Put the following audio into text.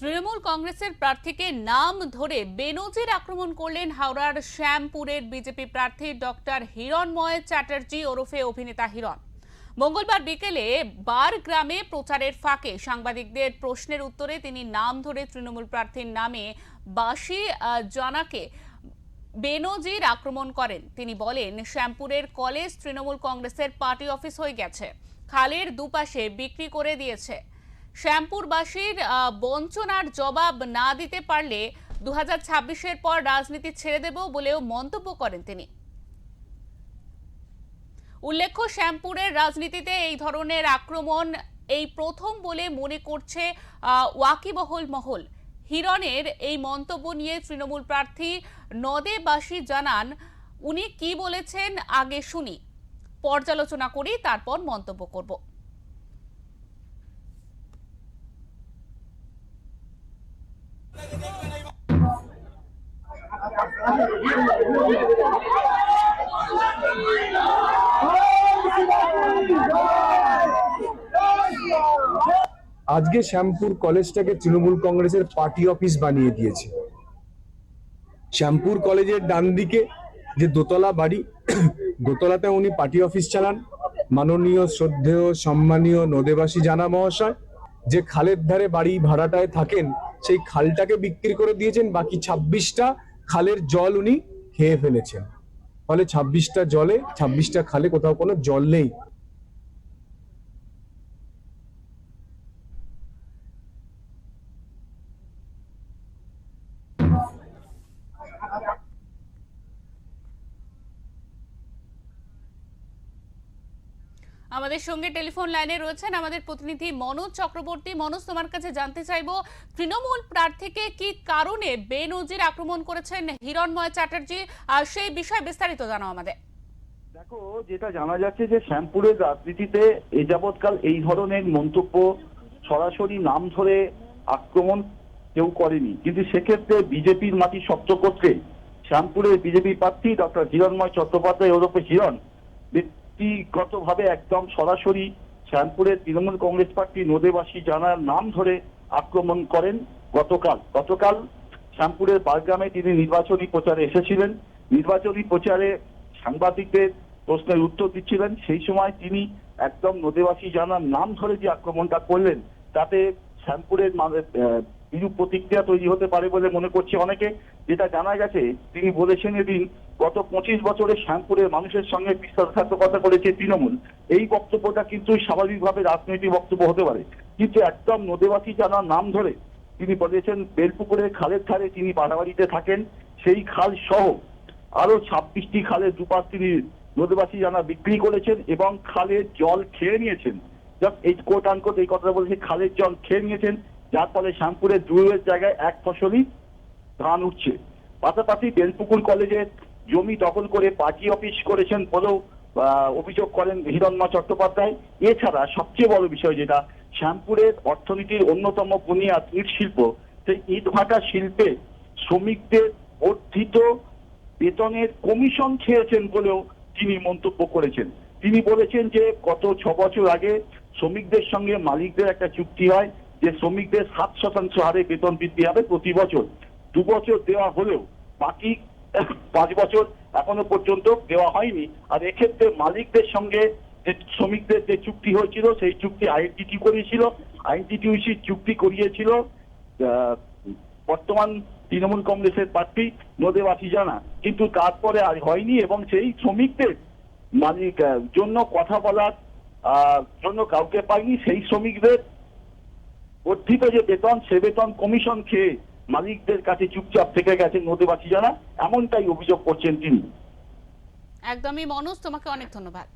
তৃণমূল কংগ্রেসের প্রার্থীকে নাম ধরে বেনজির আক্রমণ করলেন হাওড়ার শ্যামপুরের বিজেপি প্রার্থী ডক্টর হিরণময় চ্যাটার্জি ওরফে অভিনেতা হিরণ। মঙ্গলবার বিকেলে বার গ্রামে প্রচারের ফাঁকে সাংবাদিকদের প্রশ্নের উত্তরে তিনি নাম ধরে তৃণমূল প্রার্থীর নামে বাসি জানাকে বেনজির আক্রমণ করেন। তিনি বলেন, শ্যামপুরের কলেজ তৃণমূল কংগ্রেসের পার্টি অফিস হয়ে গেছে, খালের দুপাশে বিক্রি করে দিয়েছে। শ্যামপুরবাসীর বঞ্চনার জবাব না দিতে পারলে 2026-এর পর রাজনীতি ছেড়ে দেব বলেও মন্তব্য করেন তিনি। উল্লেখ্য, শ্যামপুরের রাজনীতিতে এই ধরনের আক্রমণ এই প্রথম বলে মনে করছে ওয়াকিবহল মহল। হিরণের এই মন্তব্য নিয়ে তৃণমূল প্রার্থী নদেবাসী জানান, উনি কি বলেছেন আগে শুনি, পর্যালোচনা করি, তারপর মন্তব্য করব। আজকে শ্যামপুর কলেজটাকে তৃণমূল কংগ্রেসের পার্টি অফিস বানিয়ে দিয়েছে। শ্যামপুর কলেজের ডান দিকে যে দোতলা বাড়ি, দোতলাতে উনি পার্টি অফিস চালান। মাননীয় শ্রদ্ধেয় সম্মানীয় নদেবাসী জানা মহাশয় যে খালের ধারে বাড়ি ভাড়াটায় থাকেন, সেই খালটাকে বিক্রি করে দিয়েছেন। বাকি 26টা খালের জল উনি খেয়ে ফেলেছেন। ফলে 26টা খালে কোথাও কোনো জল নেই। আমাদের সঙ্গে টেলিফোন লাইনে রয়েছেন আমাদের প্রতিনিধি মনোজ চক্রবর্তী। মনোজ, তোমার কাছে জানতে চাইবো, তৃণমূল প্রার্থীকে কি কারণে বেনজির আক্রমণ করেছেন হিরণময় চ্যাটার্জি, সেই বিষয়ে বিস্তারিত জানাও আমাদের। দেখো, যেটা জানা যাচ্ছে যে শ্যামপুরের রাজনীতিতে এ যাবৎকাল এই ধরনের মন্তব্য সরাসরি নাম ধরে আক্রমণ কেউ করেনি, কিন্তু সেক্ষেত্রে বিজেপির মাটি শক্ত করতে শ্যামপুরের বিজেপি প্রার্থী ডক্টর হিরণময় চট্টোপাধ্যায় ওরফে হিরণ ব্যক্তিগতভাবে একদম সরাসরি শ্যামপুরের তৃণমূল কংগ্রেস প্রার্থী নদেবাসী জানার নাম ধরে আক্রমণ করেন। গতকাল শ্যামপুরের বারগ্রামে তিনি নির্বাচনী প্রচারে এসেছিলেন। নির্বাচনী প্রচারে সাংবাদিকদের প্রশ্নের উত্তর দিচ্ছিলেন। সেই সময় তিনি একদম নদেবাসী জানার নাম ধরে যে আক্রমণটা করলেন, তাতে শ্যামপুরের বিরূপ প্রতিক্রিয়া তৈরি হতে পারে বলে মনে করছে অনেকে। যেটা জানা গেছে, তিনি বলেছেন এদিন গত 25 বছরে শ্যামপুরের মানুষের সঙ্গে বিশ্বাসঘাতকতা করেছে তৃণমূল। এই বক্তব্যটা কিন্তু স্বাভাবিকভাবে রাজনৈতিক বক্তব্য হতে পারে, কিন্তু একদম নদেবাসী জানার নাম ধরে তিনি বলেছেন বেলপুকুরের খালের ধারে তিনি বাড়াবাড়িতে থাকেন, সেই খাল সহ আরো 26টি খালের দুপাশ তিনি নদেবাসী জানা বিক্রি করেছেন এবং খালের জল খেয়ে নিয়েছেন। এই কোট আনকোট এই কথাটা বলেছে, খালের জল খেয়ে নিয়েছেন, যার ফলে শ্যামপুরের দূরের জায়গায় এক ফসলি ধান উঠছে। পাশাপাশি বেলপুকুর কলেজের জমি দখল করে পার্টি অফিস করেছেন বলেও অভিযোগ করেন হিরণময় চট্টোপাধ্যায়। এছাড়া সবচেয়ে বড় বিষয়, যেটা শ্যামপুরের অর্থনীতির অন্যতম বুনিয়াদ ইট শিল্প, সেই ইট ভাটা শিল্পে শ্রমিকদের বর্ধিত বেতনের কমিশন খেয়েছেন বলেও তিনি মন্তব্য করেছেন। তিনি বলেছেন যে গত 6 বছর আগে শ্রমিকদের সঙ্গে মালিকদের একটা চুক্তি হয় যে শ্রমিকদের 7% হারে বেতন বৃদ্ধি হবে প্রতি বছর। 2 বছর দেওয়া হলেও বাকি 5 বছর এখনো পর্যন্ত দেওয়া হয়নি। আর এক্ষেত্রে মালিকদের সঙ্গে যে শ্রমিকদের যে চুক্তি হয়েছিল, সেই চুক্তি আইএনটিটিউ করিয়েছিল, আইএনটিটিউসি চুক্তি করিয়েছিল বর্তমান তৃণমূল কংগ্রেসের প্রার্থী নদেবাসী জানা, কিন্তু তারপরে আর হয়নি এবং সেই শ্রমিকদের মালিক জন্য কথা বলার জন্য কাউকে পায়নি। সেই শ্রমিকদের বর্ধিত যে বেতন, সে বেতন কমিশন খেয়ে মালিকদের কাছে চুপচাপ থেকে গেছেন নদেবাসী জানা, এমনটাই অভিযোগ করছেন তিনি। একদমই মনোজ, তোমাকে অনেক ধন্যবাদ।